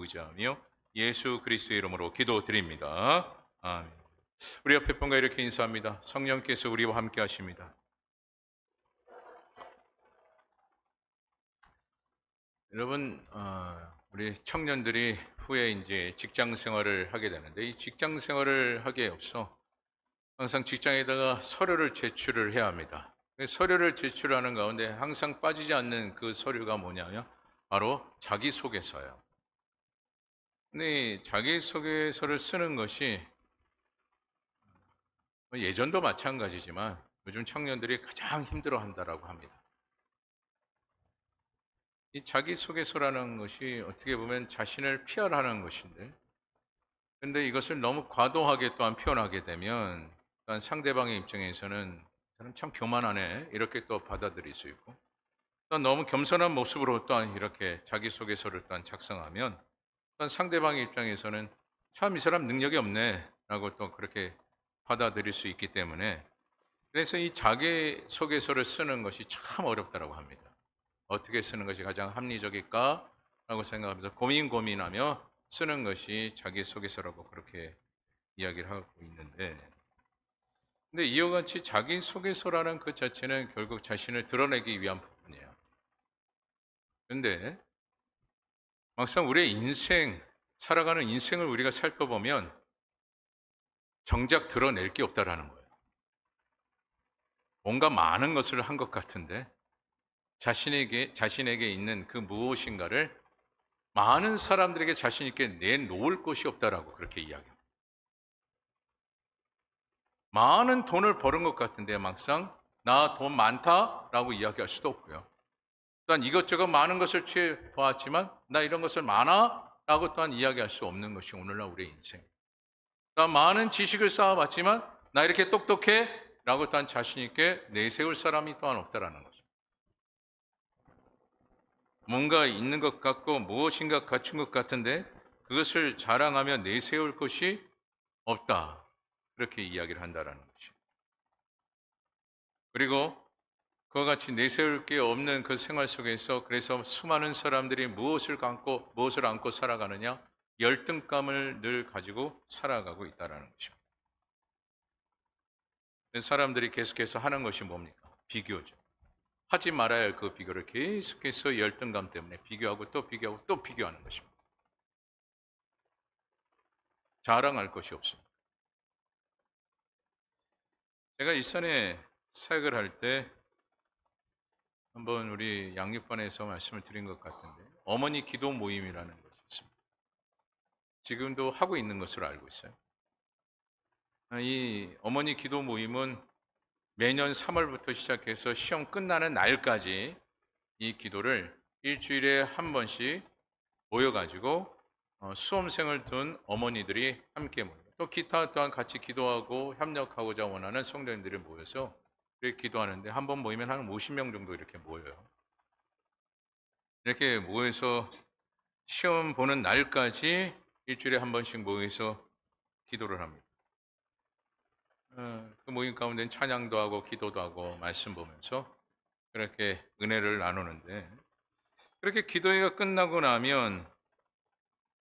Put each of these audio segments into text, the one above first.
믿고 의지하며 예수 그리스도의 이름으로 기도드립니다. 아멘. 우리 옆에 분과 이렇게 인사합니다. 성령께서 우리와 함께 하십니다. 여러분, 우리 청년들이 후에 이제 직장 생활을 하게 되는데, 이 직장 생활을 하기에 앞서 항상 직장에다가 서류를 제출을 해야 합니다. 서류를 제출하는 가운데 항상 빠지지 않는 그 서류가 뭐냐면 바로 자기소개서예요. 근데 이 자기소개서를 쓰는 것이 예전도 마찬가지지만 요즘 청년들이 가장 힘들어한다라고 합니다. 이 자기소개서라는 것이 어떻게 보면 자신을 피하라는 것인데, 근데 이것을 너무 과도하게 또한 표현하게 되면 또한 상대방의 입장에서는 저는 참 교만하네 이렇게 또 받아들일 수 있고, 또한 너무 겸손한 모습으로 또한 이렇게 자기소개서를 또한 작성하면 또한 상대방의 입장에서는 참 이 사람 능력이 없네 라고 또 그렇게 받아들일 수 있기 때문에, 그래서 이 자기소개서를 쓰는 것이 참 어렵다고 합니다. 어떻게 쓰는 것이 가장 합리적일까? 라고 생각하면서 고민하며 쓰는 것이 자기소개서라고 그렇게 이야기를 하고 있는데, 근데 이와 같이 자기소개서라는 그 자체는 결국 자신을 드러내기 위한 부분이에요. 근데 막상 우리의 인생, 살아가는 인생을 우리가 살펴보면 정작 드러낼 게 없다라는 거예요. 뭔가 많은 것을 한 것 같은데 자신에게 있는 그 무엇인가를 많은 사람들에게 자신 있게 내놓을 것이 없다라고 그렇게 이야기합니다. 많은 돈을 버는 것 같은데 막상 나 돈 많다라고 이야기할 수도 없고요. 또한 이것저것 많은 것을 취해 보았지만 나 이런 것을 많아라고 또한 이야기할 수 없는 것이 오늘날 우리의 인생. 또한 많은 지식을 쌓아봤지만 나 이렇게 똑똑해라고 또한 자신 있게 내세울 사람이 또한 없다라는 거죠. 뭔가 있는 것 같고 무엇인가 갖춘 것 같은데 그것을 자랑하며 내세울 것이 없다. 그렇게 이야기를 한다라는 것이죠. 그리고 그와 같이 내세울 게 없는 그 생활 속에서 그래서 수많은 사람들이 무엇을 안고 살아가느냐? 열등감을 늘 가지고 살아가고 있다라는 것입니다. 사람들이 계속해서 하는 것이 뭡니까? 비교죠. 하지 말아야 할 그 비교를 계속해서 열등감 때문에 비교하고 또 비교하고 또 비교하는 것입니다. 자랑할 것이 없습니다. 제가 일산에 사역을 할 때 한번 우리 양육반에서 말씀을 드린 것 같은데 어머니 기도 모임이라는 것이 있습니다. 지금도 하고 있는 것으로 알고 있어요. 이 어머니 기도 모임은 매년 3월부터 시작해서 시험 끝나는 날까지 이 기도를 일주일에 한 번씩 모여가지고 수험생을 둔 어머니들이 함께 모여요. 또 기타 또한 같이 기도하고 협력하고자 원하는 성도님들이 모여서 이렇게 기도하는데 한 번 모이면 한 50명 정도 이렇게 모여요. 이렇게 모여서 시험 보는 날까지 일주일에 한 번씩 모여서 기도를 합니다. 그 모임 가운데는 찬양도 하고 기도도 하고 말씀 보면서 그렇게 은혜를 나누는데, 그렇게 기도회가 끝나고 나면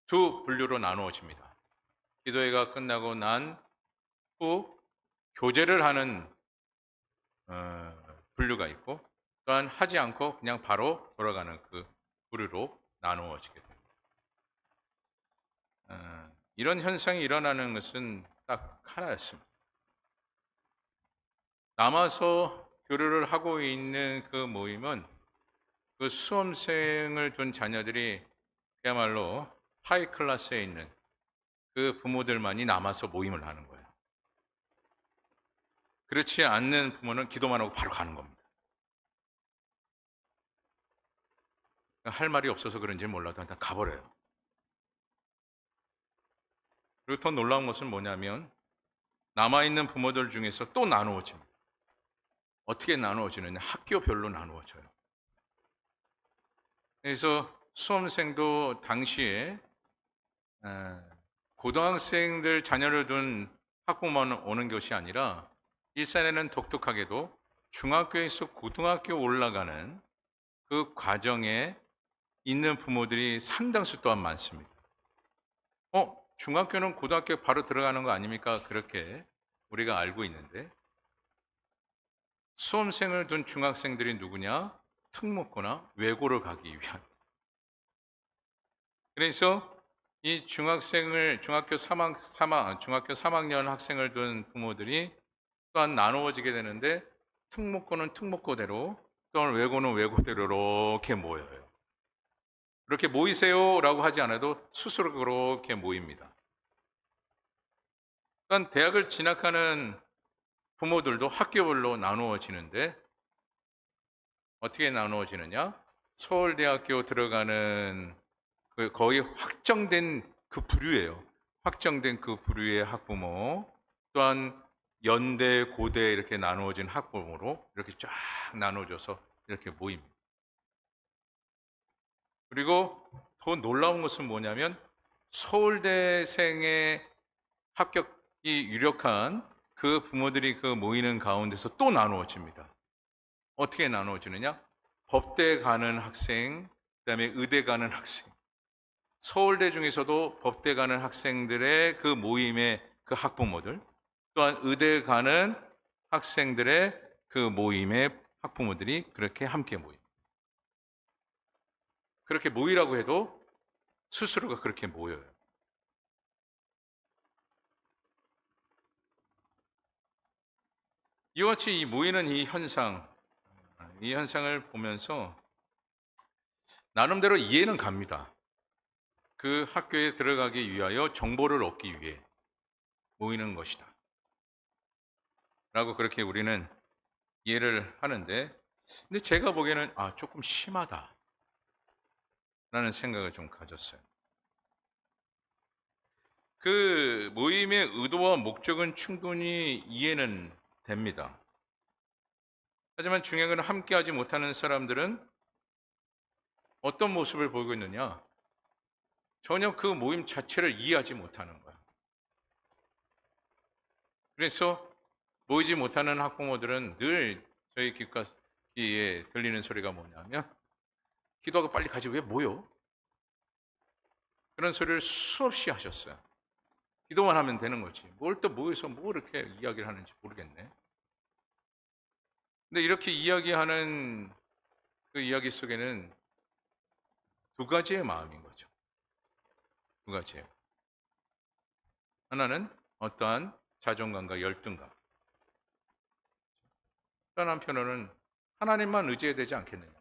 두 분류로 나누어집니다. 기도회가 끝나고 난 후 교제를 하는 분류가 있고, 또한 하지 않고 그냥 바로 돌아가는 그 부류로 나누어지게 됩니다. 이런 현상이 일어나는 것은 딱 하나였습니다. 남아서 교류를 하고 있는 그 모임은 그 수험생을 둔 자녀들이 그야말로 하이 클래스에 있는 그 부모들만이 남아서 모임을 하는 거예요. 그렇지 않는 부모는 기도만 하고 바로 가는 겁니다. 할 말이 없어서 그런지 몰라도 일단 가버려요. 그리고 더 놀라운 것은 뭐냐면 남아있는 부모들 중에서 또 나누어집니다. 어떻게 나누어지느냐? 학교별로 나누어져요. 그래서 수험생도 당시에 고등학생들 자녀를 둔 학부모만 오는 것이 아니라 일산에는 독특하게도 중학교에서 고등학교 올라가는 그 과정에 있는 부모들이 상당수 또한 많습니다. 중학교는 고등학교 바로 들어가는 거 아닙니까? 그렇게 우리가 알고 있는데 수험생을 둔 중학생들이 누구냐? 특목고나 외고를 가기 위한. 그래서 이 중학교 3학년 학생을 둔 부모들이 또한 나누어지게 되는데 특목고는 특목고대로 또는 외고는 외고대로 이렇게 모여요. 이렇게 모이세요라고 하지 않아도 스스로 그렇게 모입니다. 그러니까 대학을 진학하는 부모들도 학교별로 나누어지는데 어떻게 나누어지느냐? 서울대학교 들어가는 거의 확정된 그 부류예요. 확정된 그 부류의 학부모, 또한 연대, 고대 이렇게 나누어진 학부모로 이렇게 쫙 나누어져서 이렇게 모입니다. 그리고 더 놀라운 것은 뭐냐면 서울대생의 합격이 유력한 그 부모들이 그 모이는 가운데서 또 나누어집니다. 어떻게 나누어지느냐? 법대 가는 학생, 그다음에 의대 가는 학생. 서울대 중에서도 법대 가는 학생들의 그 모임의 그 학부모들, 또한 의대 가는 학생들의 그 모임의 학부모들이 그렇게 함께 모입니다. 그렇게 모이라고 해도 스스로가 그렇게 모여요. 이와 같이 이 모이는 이 현상을 보면서 나름대로 이해는 갑니다. 그 학교에 들어가기 위하여 정보를 얻기 위해 모이는 것이다. 라고 그렇게 우리는 이해를 하는데, 근데 제가 보기에는 조금 심하다. 라는 생각을 좀 가졌어요. 그 모임의 의도와 목적은 충분히 이해는 됩니다. 하지만 중요한 건 함께하지 못하는 사람들은 어떤 모습을 보이고 있느냐? 전혀 그 모임 자체를 이해하지 못하는 거야. 그래서 모이지 못하는 학부모들은 늘 저희 귓가에 들리는 소리가 뭐냐면 기도하고 빨리 가지 왜 모여? 그런 소리를 수없이 하셨어요. 기도만 하면 되는 거지. 뭘 또 모여서 뭐 이렇게 이야기를 하는지 모르겠네. 근데 이렇게 이야기하는 그 이야기 속에는 두 가지의 마음인 거죠. 두 가지예요. 하나는 어떠한 자존감과 열등감. 또 한편으로는 하나님만 의지해야 되지 않겠느냐.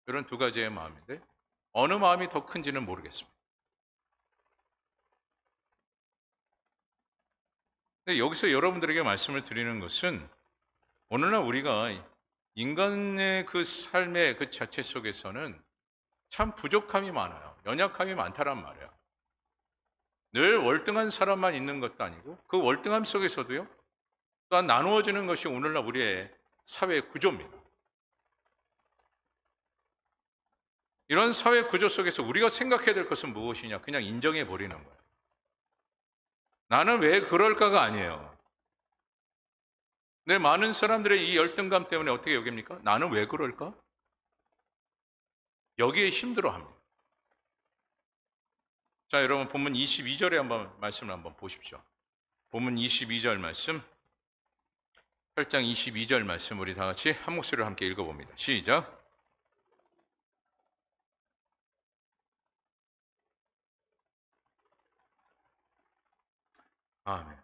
이런 두 가지의 마음인데 어느 마음이 더 큰지는 모르겠습니다. 근데 여기서 여러분들에게 말씀을 드리는 것은 오늘날 우리가 인간의 그 삶의 그 자체 속에서는 참 부족함이 많아요. 연약함이 많다란 말이에요. 늘 월등한 사람만 있는 것도 아니고 그 월등함 속에서도요. 또한 나누어지는 것이 오늘날 우리의 사회 구조입니다. 이런 사회 구조 속에서 우리가 생각해야 될 것은 무엇이냐? 그냥 인정해 버리는 거예요. 나는 왜 그럴까가 아니에요. 내 많은 사람들의 이 열등감 때문에 어떻게 여깁니까? 나는 왜 그럴까? 여기에 힘들어합니다. 자, 여러분 본문 22절에 한번 말씀을 한번 보십시오. 본문 22절 말씀, 8장 22절 말씀 우리 다 같이 한 목소리로 함께 읽어봅니다. 시작. 아멘.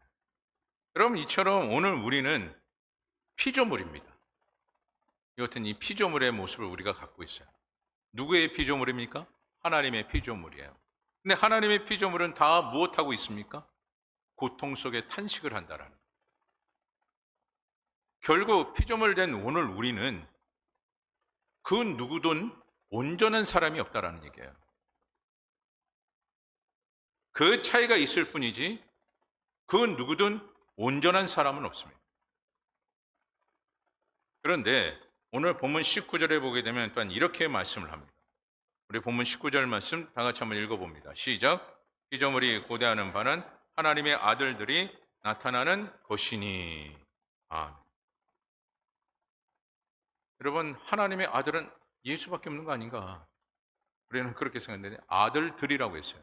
여러분 이처럼 오늘 우리는 피조물입니다. 이 같은 이 피조물의 모습을 우리가 갖고 있어요. 누구의 피조물입니까? 하나님의 피조물이에요. 근데 하나님의 피조물은 다 무엇하고 있습니까? 고통 속에 탄식을 한다라는. 결국 피조물 된 오늘 우리는 그 누구든 온전한 사람이 없다라는 얘기예요. 그 차이가 있을 뿐이지 그 누구든 온전한 사람은 없습니다. 그런데 오늘 본문 19절에 보게 되면 또한 이렇게 말씀을 합니다. 우리 본문 19절 말씀 다 같이 한번 읽어봅니다. 시작. 피조물이 고대하는 바는 하나님의 아들들이 나타나는 것이니. 여러분 하나님의 아들은 예수밖에 없는 거 아닌가? 우리는 그렇게 생각했는데 아들들이라고 했어요.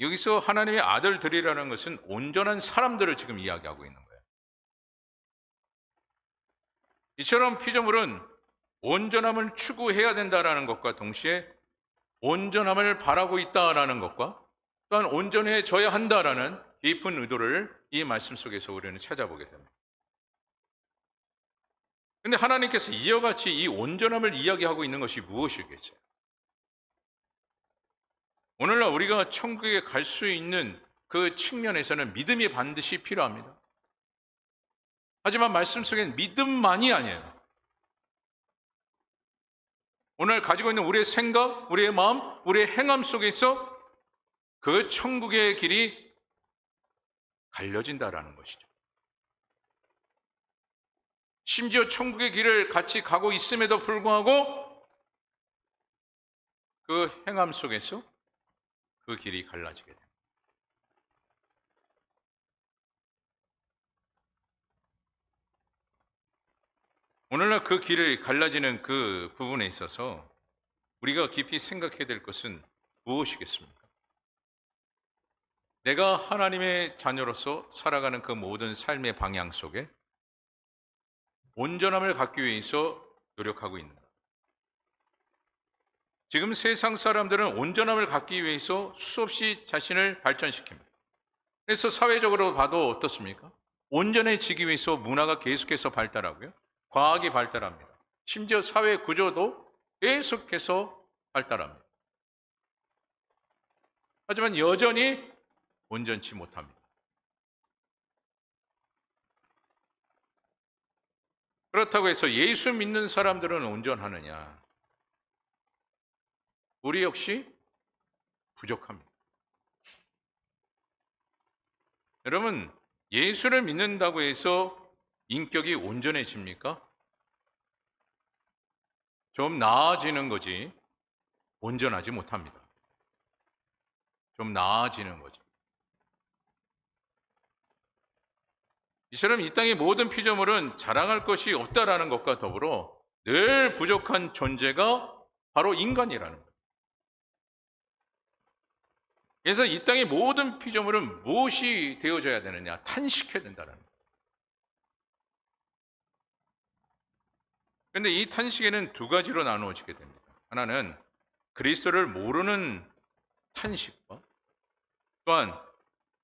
여기서 하나님의 아들들이라는 것은 온전한 사람들을 지금 이야기하고 있는 거예요. 이처럼 피조물은 온전함을 추구해야 된다는 것과 동시에 온전함을 바라고 있다라는 것과 또한 온전해져야 한다라는 깊은 의도를 이 말씀 속에서 우리는 찾아보게 됩니다. 그런데 하나님께서 이와 같이 이 온전함을 이야기하고 있는 것이 무엇이겠어요? 오늘날 우리가 천국에 갈 수 있는 그 측면에서는 믿음이 반드시 필요합니다. 하지만 말씀 속엔 믿음만이 아니에요. 오늘 가지고 있는 우리의 생각, 우리의 마음, 우리의 행함 속에서 그 천국의 길이 갈려진다라는 것이죠. 심지어 천국의 길을 같이 가고 있음에도 불구하고 그 행함 속에서 그 길이 갈라지게 됩니다. 오늘날 그 길이 갈라지는 그 부분에 있어서 우리가 깊이 생각해야 될 것은 무엇이겠습니까? 내가 하나님의 자녀로서 살아가는 그 모든 삶의 방향 속에 온전함을 갖기 위해서 노력하고 있는가? 지금 세상 사람들은 온전함을 갖기 위해서 수없이 자신을 발전시킵니다. 그래서 사회적으로 봐도 어떻습니까? 온전해지기 위해서 문화가 계속해서 발달하고요. 과학이 발달합니다. 심지어 사회 구조도 계속해서 발달합니다. 하지만 여전히 온전치 못합니다. 그렇다고 해서 예수 믿는 사람들은 온전하느냐? 우리 역시 부족합니다. 여러분, 예수를 믿는다고 해서 인격이 온전해집니까? 좀 나아지는 거지 온전하지 못합니다. 좀 나아지는 거죠. 이처럼 이 땅의 모든 피조물은 자랑할 것이 없다라는 것과 더불어 늘 부족한 존재가 바로 인간이라는 거예요. 그래서 이 땅의 모든 피조물은 무엇이 되어져야 되느냐? 탄식해야 된다는 거예요. 그런데 이 탄식에는 두 가지로 나누어지게 됩니다. 하나는 그리스도를 모르는 탄식과 또한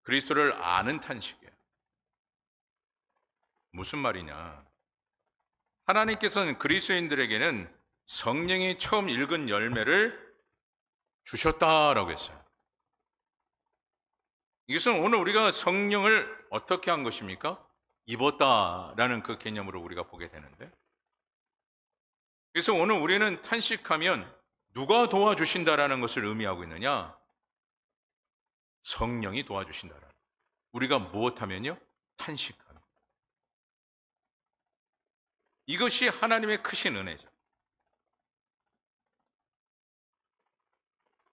그리스도를 아는 탄식이에요. 무슨 말이냐? 하나님께서는 그리스도인들에게는 성령이 처음 읽은 열매를 주셨다라고 했어요. 이것은 오늘 우리가 성령을 어떻게 한 것입니까? 입었다라는 그 개념으로 우리가 보게 되는데, 그래서 오늘 우리는 탄식하면 누가 도와주신다라는 것을 의미하고 있느냐? 성령이 도와주신다라는. 우리가 무엇하면요? 탄식하면. 이것이 하나님의 크신 은혜죠.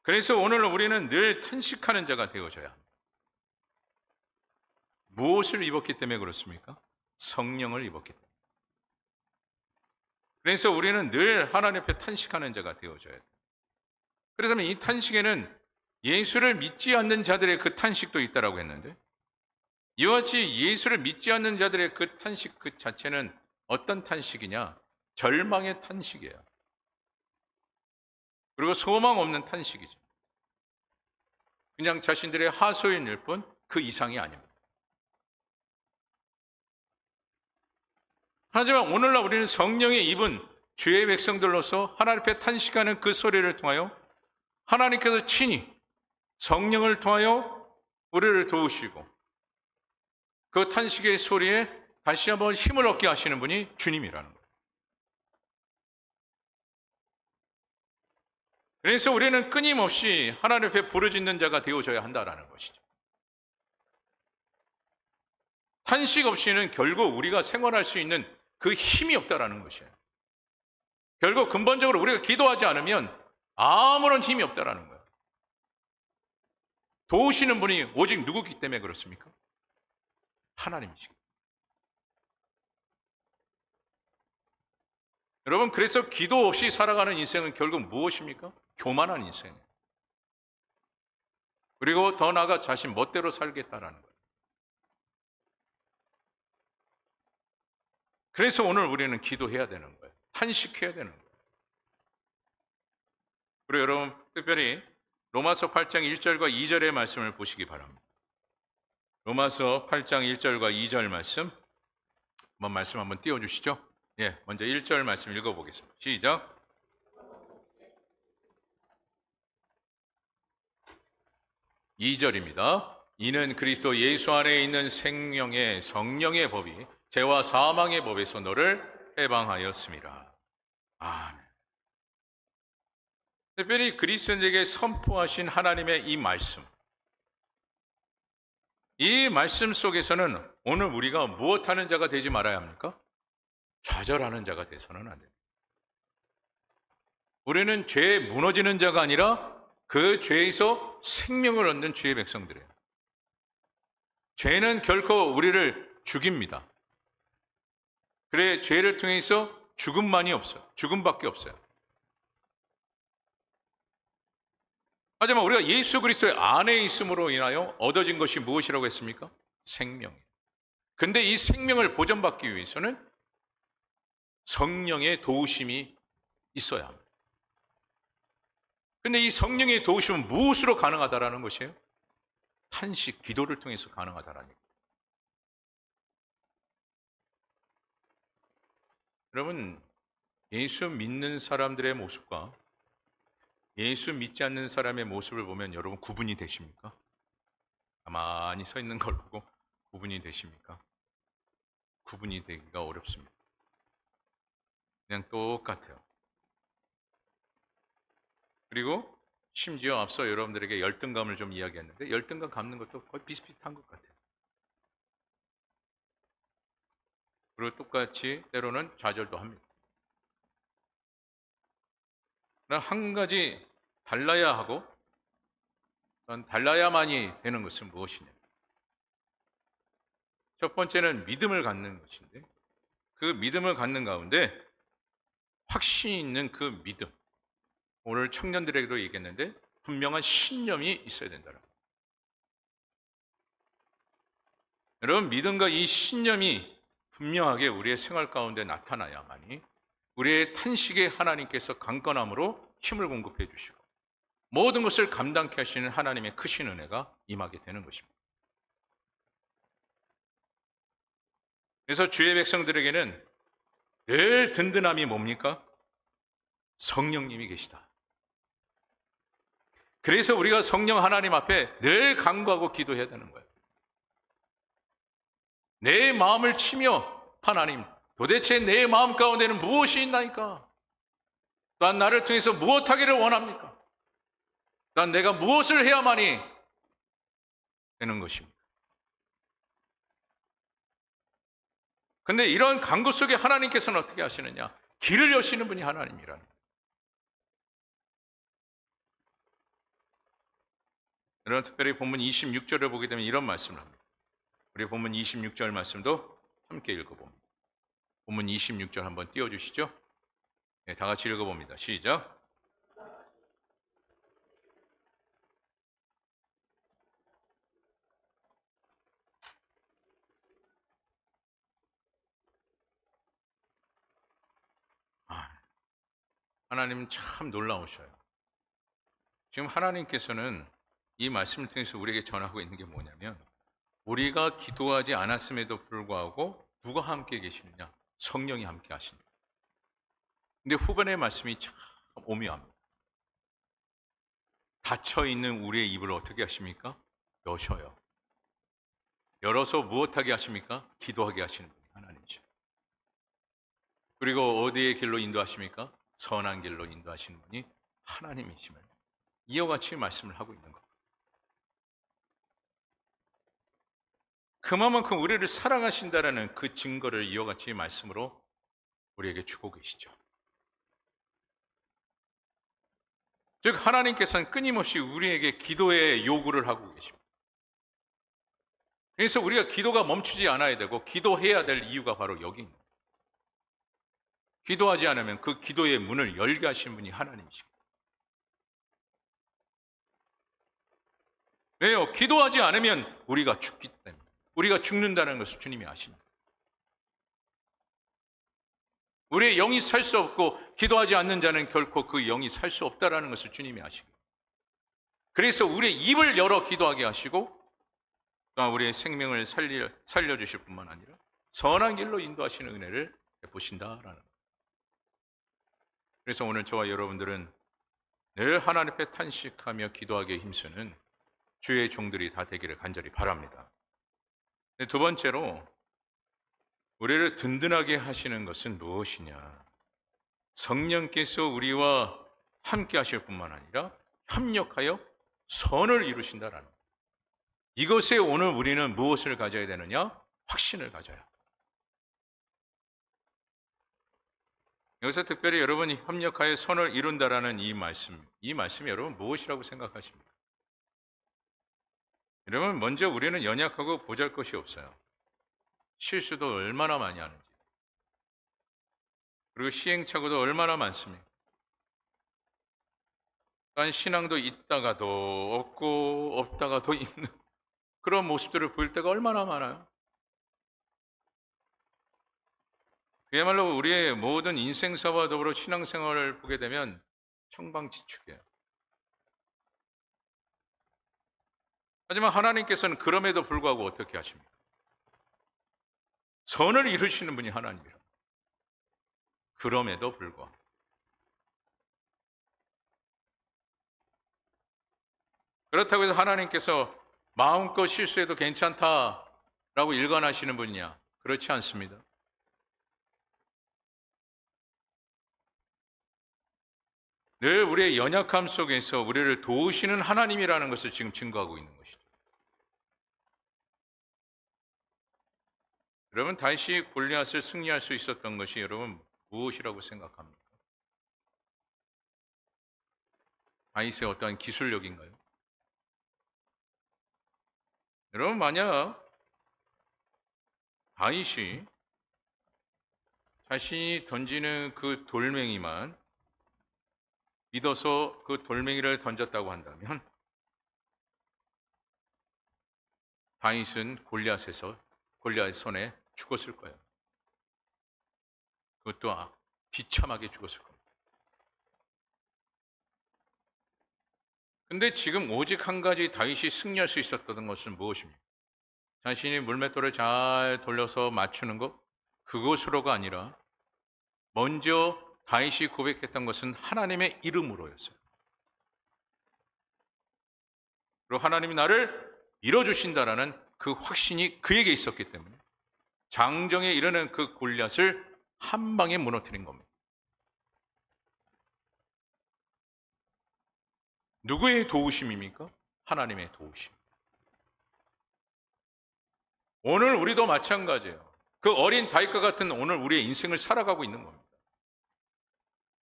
그래서 오늘 우리는 늘 탄식하는 자가 되어져야 합니다. 무엇을 입었기 때문에 그렇습니까? 성령을 입었기 때문에. 그래서 우리는 늘 하나님 앞에 탄식하는 자가 되어져야 돼요. 그래서 이 탄식에는 예수를 믿지 않는 자들의 그 탄식도 있다라고 했는데, 이와 같이 예수를 믿지 않는 자들의 그 탄식 그 자체는 어떤 탄식이냐? 절망의 탄식이에요. 그리고 소망 없는 탄식이죠. 그냥 자신들의 하소연일 뿐 그 이상이 아닙니다. 하지만 오늘날 우리는 성령의 입은 주의 백성들로서 하나님 앞에 탄식하는 그 소리를 통하여 하나님께서 친히 성령을 통하여 우리를 도우시고 그 탄식의 소리에 다시 한번 힘을 얻게 하시는 분이 주님이라는 거예요. 그래서 우리는 끊임없이 하나님 앞에 부르짖는 자가 되어져야 한다는 것이죠. 탄식 없이는 결국 우리가 생활할 수 있는 그 힘이 없다라는 것이에요. 결국 근본적으로 우리가 기도하지 않으면 아무런 힘이 없다라는 거예요. 도우시는 분이 오직 누구기 때문에 그렇습니까? 하나님이시고. 여러분, 그래서 기도 없이 살아가는 인생은 결국 무엇입니까? 교만한 인생이에요. 그리고 더 나아가 자신 멋대로 살겠다라는 거예요. 그래서 오늘 우리는 기도해야 되는 거예요. 탄식해야 되는 거예요. 그리고 여러분 특별히 로마서 8장 1절과 2절의 말씀을 보시기 바랍니다. 로마서 8장 1절과 2절 말씀 한번 띄워주시죠. 예, 먼저 1절 말씀 읽어보겠습니다. 시작. 이 절입니다. 이는 그리스도 예수 안에 있는 생명의 성령의 법이 죄와 사망의 법에서 너를 해방하였습니다. 아멘. 특별히 그리스도인에게 선포하신 하나님의 이 말씀 속에서는 오늘 우리가 무엇하는 자가 되지 말아야 합니까? 좌절하는 자가 돼서는 안 됩니다. 우리는 죄에 무너지는 자가 아니라 그 죄에서 생명을 얻는 주의 백성들이에요. 죄는 결코 우리를 죽입니다. 그래, 죄를 통해서 죽음만이 없어요. 죽음밖에 없어요. 하지만 우리가 예수 그리스도의 안에 있음으로 인하여 얻어진 것이 무엇이라고 했습니까? 생명이에요. 근데 이 생명을 보존받기 위해서는 성령의 도우심이 있어야 합니다. 근데 이 성령의 도우심은 무엇으로 가능하다라는 것이에요? 탄식, 기도를 통해서 가능하다라는 거예요. 여러분, 예수 믿는 사람들의 모습과 예수 믿지 않는 사람의 모습을 보면 여러분 구분이 되십니까? 가만히 서 있는 걸 보고 구분이 되십니까? 구분이 되기가 어렵습니다. 그냥 똑같아요. 그리고 심지어 앞서 여러분들에게 열등감을 좀 이야기했는데 열등감 갖는 것도 거의 비슷비슷한 것 같아요. 그리고 똑같이 때로는 좌절도 합니다. 그러나 한 가지 달라야 하고 달라야만이 되는 것은 무엇이냐? 첫 번째는 믿음을 갖는 것인데 그 믿음을 갖는 가운데 확신이 있는 그 믿음. 오늘 청년들에게도 얘기했는데 분명한 신념이 있어야 된다는 거예요. 여러분 믿음과 이 신념이 분명하게 우리의 생활 가운데 나타나야만이 우리의 탄식에 하나님께서 강건함으로 힘을 공급해 주시고 모든 것을 감당케 하시는 하나님의 크신 은혜가 임하게 되는 것입니다. 그래서 주의 백성들에게는 늘 든든함이 뭡니까? 성령님이 계시다. 그래서 우리가 성령 하나님 앞에 늘 간구하고 기도해야 되는 거예요. 내 마음을 치며 하나님, 도대체 내 마음 가운데는 무엇이 있나이까? 또한 나를 통해서 무엇하기를 원합니까? 또한 내가 무엇을 해야만이 되는 것입니까? 근데 이런 간구 속에 하나님께서는 어떻게 하시느냐? 길을 여시는 분이 하나님이라는 거예요. 여러분 특별히 본문 26절을 보게 되면 이런 말씀을 합니다. 우리 본문 26절 말씀도 함께 읽어봅니다. 본문 26절 한번 띄워주시죠. 네, 다 같이 읽어봅니다. 시작. 하나님 참 놀라우셔요. 지금 하나님께서는 이 말씀을 통해서 우리에게 전하고 있는 게 뭐냐면 우리가 기도하지 않았음에도 불구하고 누가 함께 계시느냐? 성령이 함께 하십니다. 근데 후반의 말씀이 참 오묘합니다. 닫혀있는 우리의 입을 어떻게 하십니까? 여셔요. 열어서 무엇하게 하십니까? 기도하게 하시는 분이 하나님이죠. 그리고 어디의 길로 인도하십니까? 선한 길로 인도하시는 분이 하나님이심을 이와 같이 말씀을 하고 있는 겁니다. 그만큼 우리를 사랑하신다라는 그 증거를 이와 같이 말씀으로 우리에게 주고 계시죠. 즉 하나님께서는 끊임없이 우리에게 기도의 요구를 하고 계십니다. 그래서 우리가 기도가 멈추지 않아야 되고 기도해야 될 이유가 바로 여기 있는 거예요. 기도하지 않으면 그 기도의 문을 열게 하신 분이 하나님이십니다. 왜요? 기도하지 않으면 우리가 죽기 때문에. 우리가 죽는다는 것을 주님이 아십니다. 우리의 영이 살 수 없고 기도하지 않는 자는 결코 그 영이 살 수 없다는 것을 주님이 아시고, 그래서 우리의 입을 열어 기도하게 하시고 또한 우리의 생명을 살려주실 뿐만 아니라 선한 길로 인도하시는 은혜를 베푸신다라는 거예요. 그래서 오늘 저와 여러분들은 늘 하나님 앞에 탄식하며 기도하기에 힘쓰는 주의 종들이 다 되기를 간절히 바랍니다. 두 번째로 우리를 든든하게 하시는 것은 무엇이냐? 성령께서 우리와 함께 하실 뿐만 아니라 협력하여 선을 이루신다라는 거예요. 이것에 오늘 우리는 무엇을 가져야 되느냐? 확신을 가져야. 여기서 특별히 여러분이 협력하여 선을 이룬다라는 이 말씀이 여러분 무엇이라고 생각하십니까? 여러분, 먼저 우리는 연약하고 보잘것이 없어요. 실수도 얼마나 많이 하는지. 그리고 시행착오도 얼마나 많습니까? 또한 신앙도 있다가도 없고 없다가도 있는 그런 모습들을 보일 때가 얼마나 많아요. 그야말로 우리의 모든 인생사와 더불어 신앙생활을 보게 되면 청방지축이에요. 하지만 하나님께서는 그럼에도 불구하고 어떻게 하십니까? 선을 이루시는 분이 하나님이라. 그럼에도 불구하고. 그렇다고 해서 하나님께서 마음껏 실수해도 괜찮다라고 일관하시는 분이냐? 그렇지 않습니다. 늘 우리의 연약함 속에서 우리를 도우시는 하나님이라는 것을 지금 증거하고 있는 것이죠. 여러분, 다시 골리앗을 승리할 수 있었던 것이 여러분 무엇이라고 생각합니까? 다윗의 어떠한 기술력인가요? 여러분, 만약 다윗이 자신이 던지는 그 돌멩이만 믿어서 그 돌멩이를 던졌다고 한다면 다윗은 골리앗의 손에 죽었을 거예요. 그것도 비참하게 죽었을 겁니다. 근데 지금 오직 한 가지 다윗이 승리할 수 있었던 것은 무엇입니까? 자신이 물맷돌을 잘 돌려서 맞추는 것, 그것으로가 아니라 먼저 다윗이 고백했던 것은 하나님의 이름으로였어요. 그리고 하나님이 나를 밀어주신다라는 그 확신이 그에게 있었기 때문에 장정에 이르는 그 골리앗을 한 방에 무너뜨린 겁니다. 누구의 도우심입니까? 하나님의 도우심. 오늘 우리도 마찬가지예요. 그 어린 다윗과 같은 오늘 우리의 인생을 살아가고 있는 겁니다.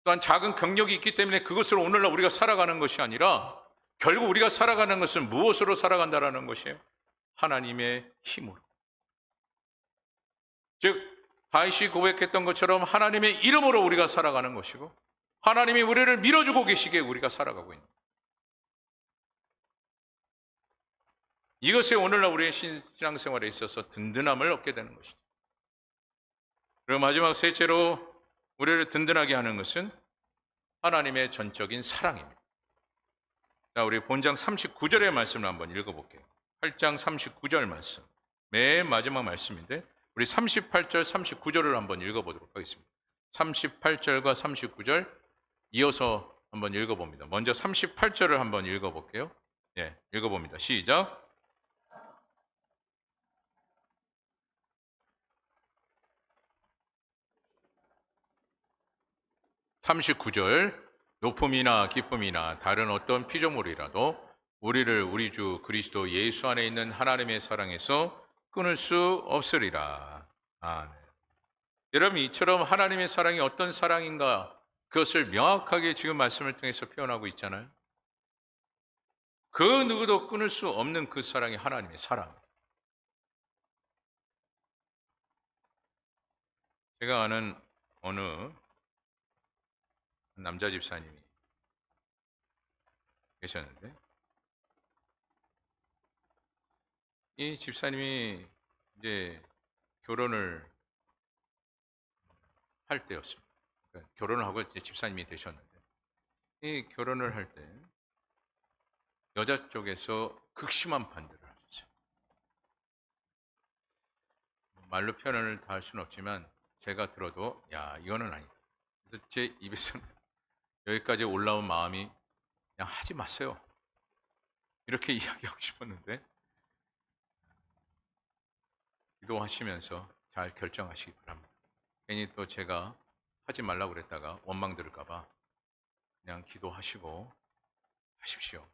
또한 작은 경력이 있기 때문에 그것으로 오늘날 우리가 살아가는 것이 아니라 결국 우리가 살아가는 것은 무엇으로 살아간다라는 것이에요? 하나님의 힘으로. 즉 다윗이 고백했던 것처럼 하나님의 이름으로 우리가 살아가는 것이고 하나님이 우리를 밀어주고 계시기에 우리가 살아가고 있는 거예요. 이것이 오늘날 우리의 신앙생활에 있어서 든든함을 얻게 되는 것이죠. 그리고 마지막 셋째로 우리를 든든하게 하는 것은 하나님의 전적인 사랑입니다. 자, 우리 본장 39절의 말씀을 한번 읽어볼게요. 8장 39절 말씀. 맨 마지막 말씀인데 우리 38절, 39절을 한번 읽어보도록 하겠습니다. 38절과 39절 이어서 한번 읽어봅니다. 먼저 38절을 한번 읽어볼게요. 예, 읽어봅니다. 시작. 39절 높음이나 기쁨이나 다른 어떤 피조물이라도 우리를 우리 주 그리스도 예수 안에 있는 하나님의 사랑에서 끊을 수 없으리라. 아멘. 여러분, 이처럼 하나님의 사랑이 어떤 사랑인가 그것을 명확하게 지금 말씀을 통해서 표현하고 있잖아요. 그 누구도 끊을 수 없는 그 사랑이 하나님의 사랑. 제가 아는 어느 남자 집사님이 계셨는데 이 집사님이 이제 결혼을 할 때였습니다. 그러니까 결혼을 하고 이제 집사님이 되셨는데, 이 결혼을 할 때 여자 쪽에서 극심한 반대를 하셨어요. 말로 표현을 다 할 수는 없지만 제가 들어도 야, 이거는 아니다. 그래서 제 입에서 여기까지 올라온 마음이 그냥 하지 마세요, 이렇게 이야기하고 싶었는데, 기도하시면서 잘 결정하시기 바랍니다. 괜히 또 제가 하지 말라고 그랬다가 원망 들을까 봐 그냥 기도하시고 하십시오.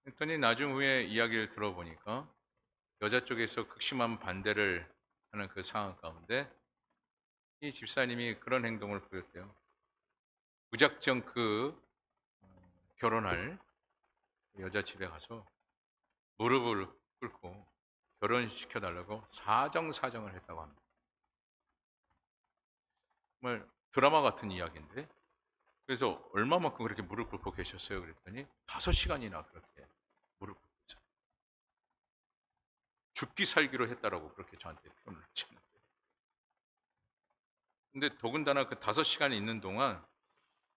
그랬더니 나중 후에 이야기를 들어보니까 여자 쪽에서 극심한 반대를 하는 그 상황 가운데 이 집사님이 그런 행동을 보였대요. 무작정 그 결혼할 여자 집에 가서 무릎을 꿇고 결혼시켜달라고 사정사정을 했다고 합니다. 정말 드라마 같은 이야기인데, 그래서 얼마만큼 그렇게 무릎 꿇고 계셨어요? 그랬더니 5시간이나 그렇게 무릎 꿇고 있어요. 죽기 살기로 했다라고 그렇게 저한테 표현을 하셨는데, 근데 더군다나 그 5시간 있는 동안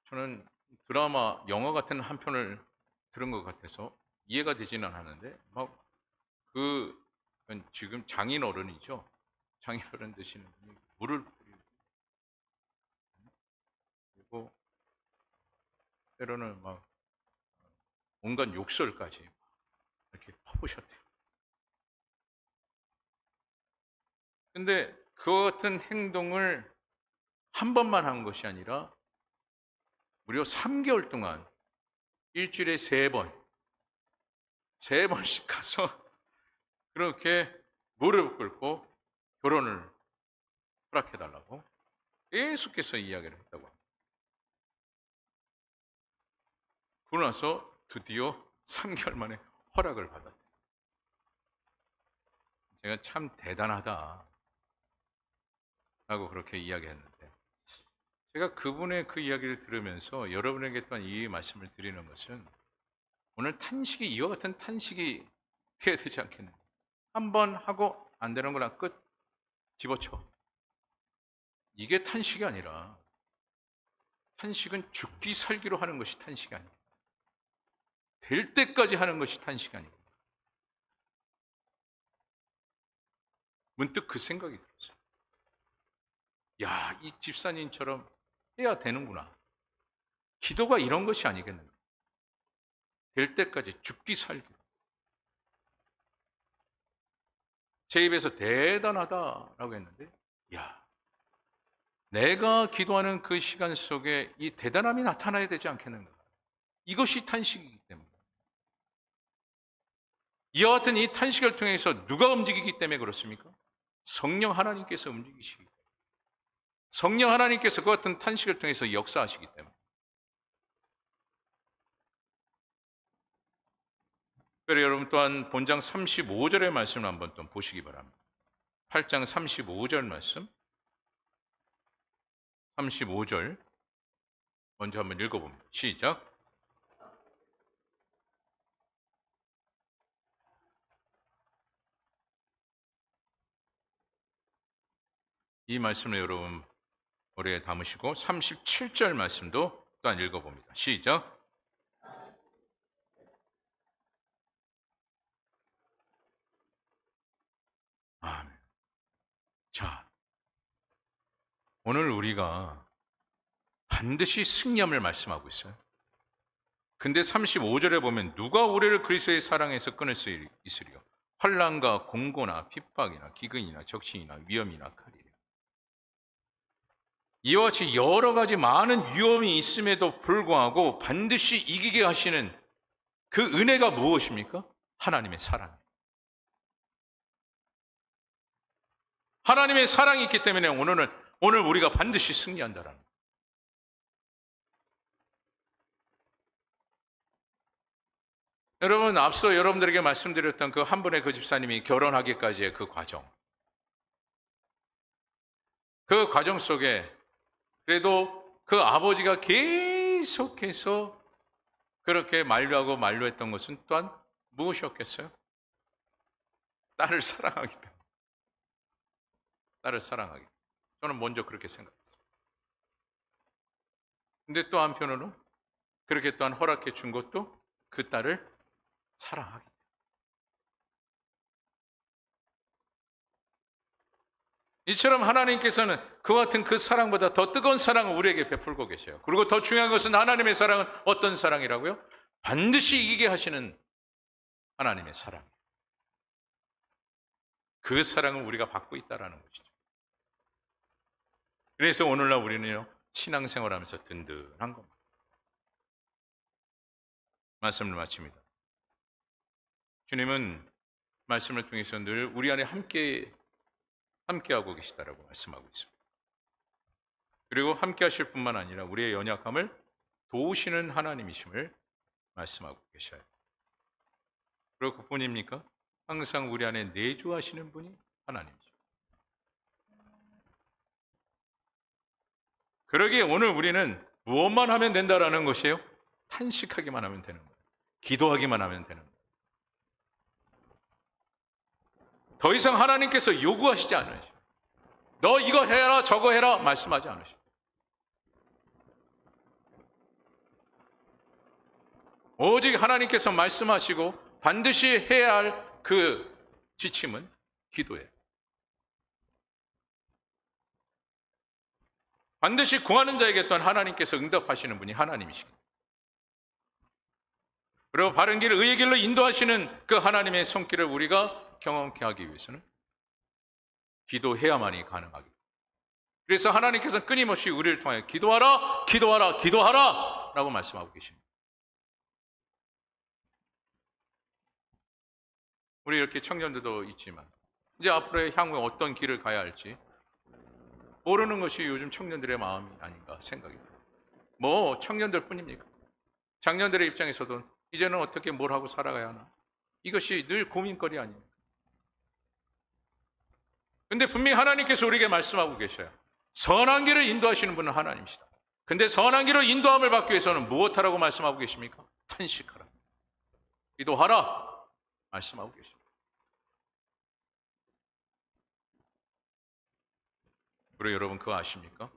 저는 드라마, 영화 같은 한 편을 들은 것 같아서 이해가 되지는 않았는데, 그 지금 장인어른이죠. 장인어른 되시는 분이 물을 뿌리고 때로는 막 온갖 욕설까지 이렇게 퍼부셨대요. 근데 그 같은 행동을 한 번만 한 것이 아니라 무려 3개월 동안 일주일에 3번, 3번씩 가서 그렇게 무릎 꿇고 결혼을 허락해달라고 계속해서 이야기를 했다고 합니다. 그러고 나서 드디어 3개월 만에 허락을 받았대요. 제가 참 대단하다 라고 그렇게 이야기했는데, 제가 그분의 그 이야기를 들으면서 여러분에게 또한 이 말씀을 드리는 것은, 오늘 탄식이 이와 같은 탄식이 돼야 되지 않겠는가. 한 번 하고 안 되는 거나 끝, 집어쳐. 이게 탄식이 아니라, 탄식은 죽기 살기로 하는 것이 탄식이 아닙니다. 될 때까지 하는 것이 탄식이 아닙니다. 문득 그 생각이 들었어요. 야, 이 집사님처럼 해야 되는구나. 기도가 이런 것이 아니겠는가. 될 때까지 죽기 살기로. 제 입에서 대단하다라고 했는데, 야, 내가 기도하는 그 시간 속에 이 대단함이 나타나야 되지 않겠는가. 이것이 탄식이기 때문에. 이와 같은 이 탄식을 통해서 누가 움직이기 때문에 그렇습니까? 성령 하나님께서 움직이시기 때문에. 성령 하나님께서 그 같은 탄식을 통해서 역사하시기 때문에. 그래서 여러분 또한 본장 35절의 말씀을 한번 또 보시기 바랍니다. 8장 35절 말씀, 35절 먼저 한번 읽어봅니다. 시작. 이 말씀을 여러분 머리에 담으시고 37절 말씀도 또한 읽어봅니다. 시작. 아멘. 자, 오늘 우리가 반드시 승리함을 말씀하고 있어요. 근데 35절에 보면 누가 우리를 그리스도의 사랑에서 끊을 수 있으리요? 환난과 공고나 핍박이나 기근이나 적신이나 위험이나 칼이라. 이와 같이 여러 가지 많은 위험이 있음에도 불구하고 반드시 이기게 하시는 그 은혜가 무엇입니까? 하나님의 사랑. 하나님의 사랑이 있기 때문에 오늘 우리가 반드시 승리한다라는 거예요. 여러분, 앞서 여러분들에게 말씀드렸던 그 한 분의 그 집사님이 결혼하기까지의 그 과정, 그 과정 속에 그래도 그 아버지가 계속해서 그렇게 만류하고 만류했던 것은 또한 무엇이었겠어요? 딸을 사랑하기 때문에. 딸을 사랑하기 때문에. 저는 먼저 그렇게 생각했어요. 근데 또 한편으로 그렇게 또한 허락해 준 것도 그 딸을 사랑하기 때문에. 이처럼 하나님께서는 그와 같은 그 사랑보다 더 뜨거운 사랑을 우리에게 베풀고 계세요. 그리고 더 중요한 것은 하나님의 사랑은 어떤 사랑이라고요? 반드시 이기게 하시는 하나님의 사랑. 그 사랑을 우리가 받고 있다는 것이죠. 그래서 오늘날 우리는요, 신앙생활하면서 든든한 겁니다. 말씀을 마칩니다. 주님은 말씀을 통해서 늘 우리 안에 함께하고 계시다라고 말씀하고 있습니다. 그리고 함께 하실 뿐만 아니라 우리의 연약함을 도우시는 하나님이심을 말씀하고 계셔요. 그리고 그뿐입니까? 항상 우리 안에 내주하시는 분이 하나님이죠. 그러기에 오늘 우리는 무엇만 하면 된다라는 것이에요? 탄식하기만 하면 되는 거예요. 기도하기만 하면 되는 거예요. 더 이상 하나님께서 요구하시지 않으셔요. 너 이거 해라 저거 해라 말씀하지 않으셔요. 오직 하나님께서 말씀하시고 반드시 해야 할 그 지침은 기도예요. 반드시 구하는 자에게 또한 하나님께서 응답하시는 분이 하나님이십니다. 그리고 바른 길을 의의 길로 인도하시는 그 하나님의 손길을 우리가 경험케 하기 위해서는 기도해야만이 가능하겠다. 그래서 하나님께서는 끊임없이 우리를 통하여 기도하라, 기도하라, 기도하라 라고 말씀하고 계십니다. 우리 이렇게 청년들도 있지만 이제 앞으로의 향후에 어떤 길을 가야 할지 모르는 것이 요즘 청년들의 마음이 아닌가 생각이 듭니다. 뭐 청년들 뿐입니까? 장년들의 입장에서도 이제는 어떻게 뭘 하고 살아가야 하나? 이것이 늘 고민거리 아닙니까? 근데 분명히 하나님께서 우리에게 말씀하고 계셔요. 선한 길을 인도하시는 분은 하나님이시다. 근데 선한 길을 인도함을 받기 위해서는 무엇하라고 말씀하고 계십니까? 탄식하라. 기도하라. 말씀하고 계십니다. 그리고 여러분 그거 아십니까?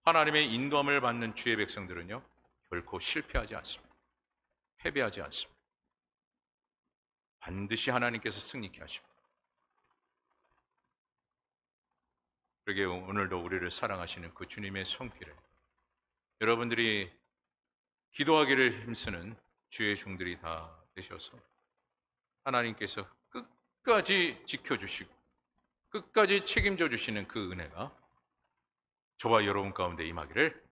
하나님의 인도함을 받는 주의 백성들은요, 결코 실패하지 않습니다. 패배하지 않습니다. 반드시 하나님께서 승리케 하십니다. 그러게 오늘도 우리를 사랑하시는 그 주님의 손길을 여러분들이 기도하기를 힘쓰는 주의 종들이 다 되셔서 하나님께서 끝까지 지켜주시고 끝까지 책임져 주시는 그 은혜가 저와 여러분 가운데 임하기를